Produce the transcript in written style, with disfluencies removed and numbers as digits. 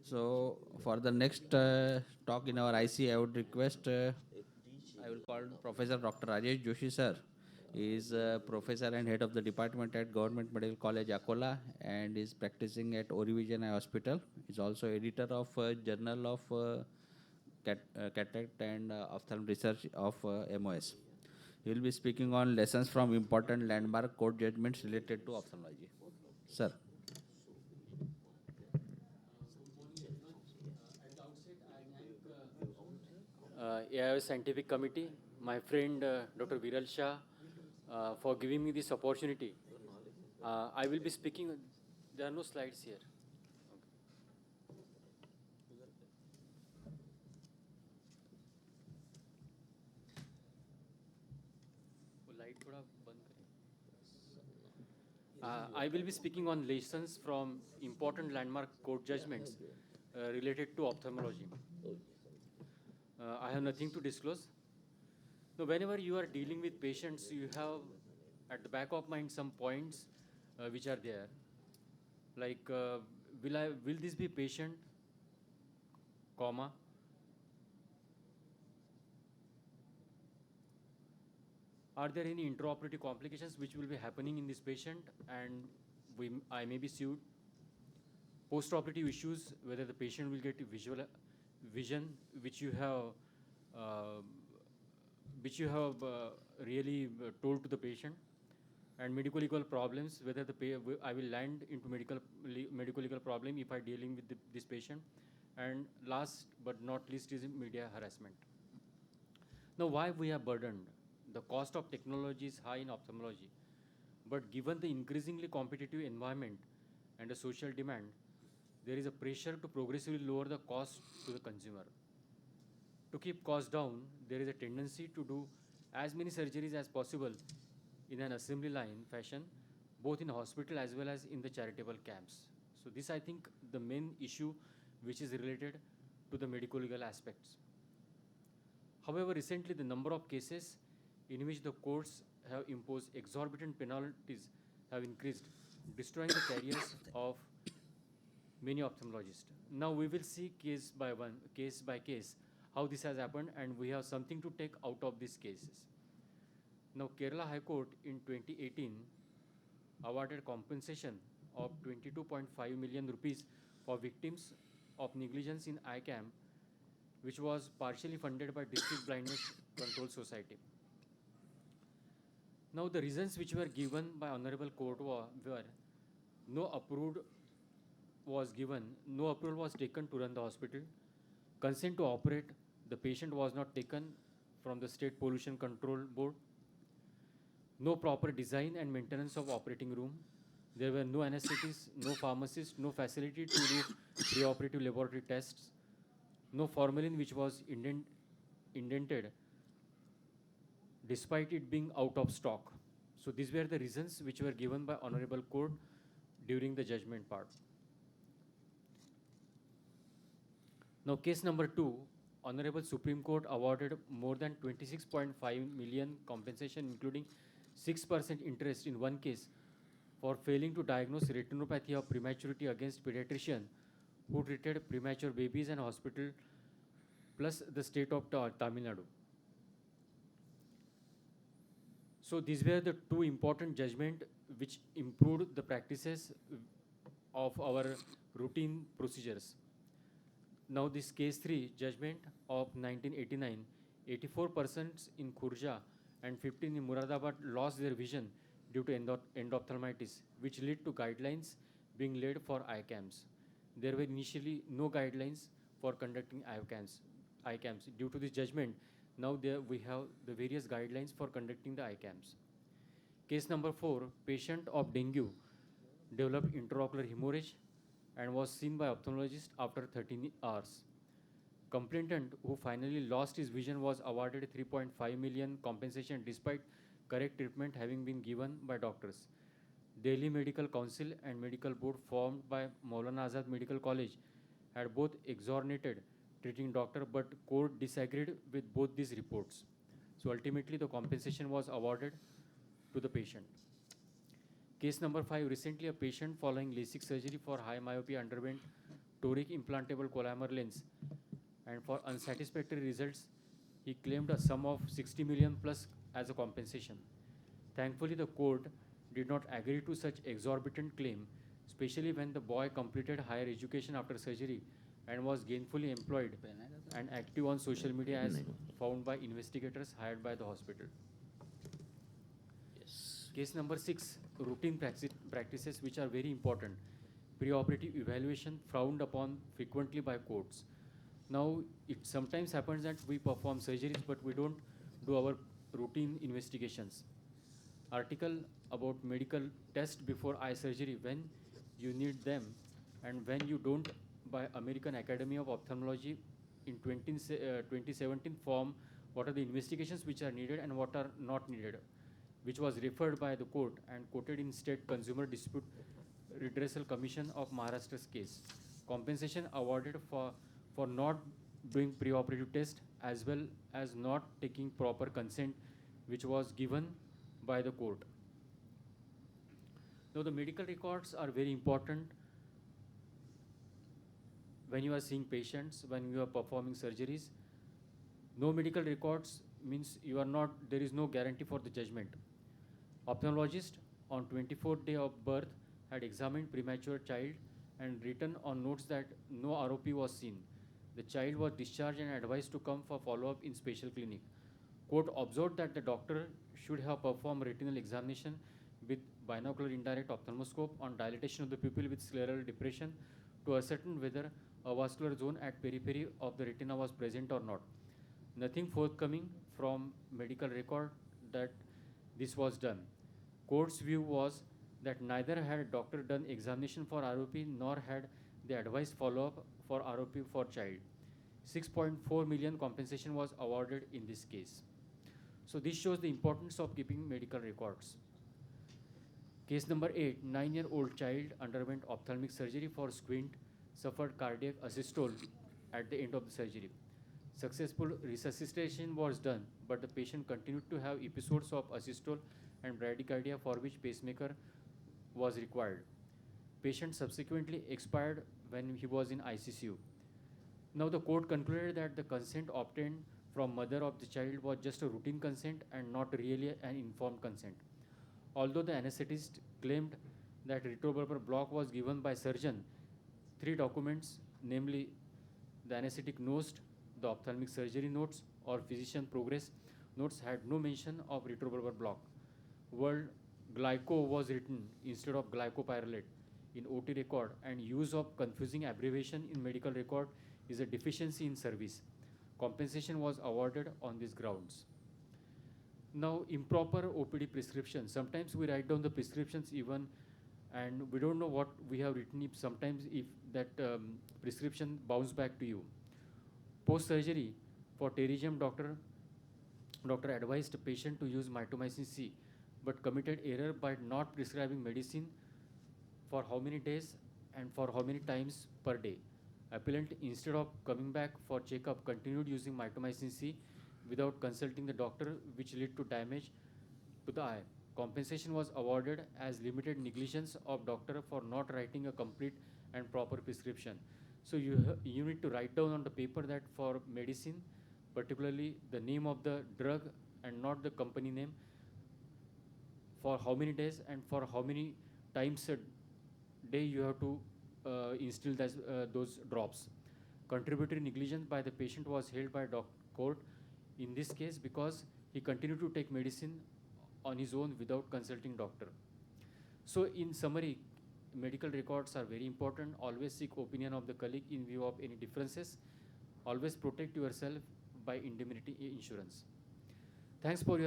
So for the next talk in our IC, I would request, I will call Professor Dr. Rajesh Joshi sir. He is professor and head of the department at Government Medical College, Akola, and is practicing at Orivision Eye Hospital. He is also editor of Journal of Cataract and Ophthalm Research of MOS. He will be speaking on lessons from important landmark court judgments related to ophthalmology. Sir. AIOS Scientific Committee, my friend Dr. Viral Shah, for giving me this opportunity. I will be speaking, there are no slides here. वो light थोड़ा बंद करें. I will be speaking on lessons from important landmark court judgments related to ophthalmology. I have nothing to disclose. Now, whenever you are dealing with patients, you have at the back of mind some points which are there. Like, will this be patient, comma? Are there any intraoperative complications which will be happening in this patient and I may be sued? Postoperative issues, whether the patient will get vision uh, which you have really told to the patient, and medical legal problems, whether I will land into medical legal problem if I dealing with this patient, and last but not least is media harassment. Now, why we are burdened? The cost of technology is high in ophthalmology, but given the increasingly competitive environment and the social demand, there is a pressure to progressively lower the cost to the consumer. To keep costs down, there is a tendency to do as many surgeries as possible in an assembly line fashion, both in hospital as well as in the charitable camps. So this, I think, the main issue which is related to the medical legal aspects. However, recently the number of cases in which the courts have imposed exorbitant penalties have increased, destroying the careers of many ophthalmologists. Now we will see case by case, how this has happened, and we have something to take out of these cases. Now, Kerala High Court in 2018 awarded compensation of 22.5 million rupees for victims of negligence in ICAM, which was partially funded by District Blindness Control Society. Now, the reasons which were given by Honorable Court were no approved was given, no approval was taken to run the hospital, consent to operate, the patient was not taken from the State Pollution Control Board, no proper design and maintenance of operating room, there were no anesthetists, no pharmacists, no facility to do preoperative laboratory tests, no formalin which was indented despite it being out of stock. So these were the reasons which were given by Honorable Court during the judgment part. Now, case number 2, Honorable Supreme Court awarded more than 26.5 million compensation, including 6% interest in one case for failing to diagnose retinopathy of prematurity against pediatrician who treated premature babies and hospital plus the state of Tamil Nadu. So these were the two important judgments which improved the practices of our routine procedures. Now this case 3 judgment of 1989, 84 persons in Khurja and 15 in Muradabad lost their vision due to endophthalmitis, which led to guidelines being laid for ICAMs. There were initially no guidelines for conducting ICAMs. Due to this judgment, now we have the various guidelines for conducting the ICAMs. Case number 4, patient of dengue developed intraocular hemorrhage and was seen by ophthalmologist after 13 hours. Complainant who finally lost his vision was awarded 3.5 million compensation despite correct treatment having been given by doctors. Delhi Medical Council and Medical Board formed by Maulana Azad Medical College had both exonerated treating doctor, but court disagreed with both these reports. So ultimately the compensation was awarded to the patient. Case number 5, recently a patient following LASIK surgery for high myopia underwent toric implantable collamer lens, and for unsatisfactory results, he claimed a sum of 60 million plus as a compensation. Thankfully, the court did not agree to such exorbitant claim, especially when the boy completed higher education after surgery and was gainfully employed and active on social media as found by investigators hired by the hospital. Yes. Case number 6, routine practices which are very important. Preoperative evaluation frowned upon frequently by courts. Now, it sometimes happens that we perform surgeries, but we don't do our routine investigations. Article about medical test before eye surgery when you need them and when you don't, by American Academy of Ophthalmology in 2017 form what are the investigations which are needed and what are not needed, which was referred by the court and quoted in State Consumer Dispute Redressal Commission of Maharashtra's case. Compensation awarded for not doing preoperative test as well as not taking proper consent which was given by the court. Now the medical records are very important when you are seeing patients, when you are performing surgeries. No medical records means you are not, there is no guarantee for the judgment. Ophthalmologist on 24th day of birth had examined premature child and written on notes that no ROP was seen. The child was discharged and advised to come for follow-up in special clinic. Court observed that the doctor should have performed retinal examination with binocular indirect ophthalmoscope on dilatation of the pupil with scleral depression to ascertain whether a vascular zone at periphery of the retina was present or not. Nothing forthcoming from medical record that this was done. Court's view was that neither had doctor done examination for ROP nor had they advised follow-up for ROP for child. 6.4 million compensation was awarded in this case. So this shows the importance of keeping medical records. Case number 8, 9-year-old child underwent ophthalmic surgery for squint, suffered cardiac asystole at the end of the surgery. Successful resuscitation was done, but the patient continued to have episodes of asystole and bradycardia for which pacemaker was required. Patient subsequently expired when he was in ICCU. Now the court concluded that the consent obtained from mother of the child was just a routine consent and not really an informed consent. Although the anesthetist claimed that retrobulbar block was given by surgeon, 3 documents, namely the anesthetic notes, the ophthalmic surgery notes or physician progress notes had no mention of retrobulbar block. Word glyco was written instead of glycopyrrolate in OT record, and use of confusing abbreviation in medical record is a deficiency in service. Compensation was awarded on these grounds. Now, improper OPD prescription. Sometimes we write down the prescriptions even and we don't know what we have written if sometimes if that prescription bounce back to you. Post-surgery for pterygium doctor advised the patient to use mitomycin C but committed error by not prescribing medicine for how many days and for how many times per day. Appellant, instead of coming back for checkup, continued using mitomycin C without consulting the doctor, which led to damage to the eye. Compensation was awarded as limited negligence of doctor for not writing a complete and proper prescription. So you need to write down on the paper that for medicine, particularly the name of the drug and not the company name, for how many days and for how many times a day you have to instill those drops. Contributory negligence by the patient was held by court in this case because he continued to take medicine on his own without consulting doctor. So in summary, medical records are very important. Always seek opinion of the colleague in view of any differences. Always protect yourself by indemnity insurance. Thanks for your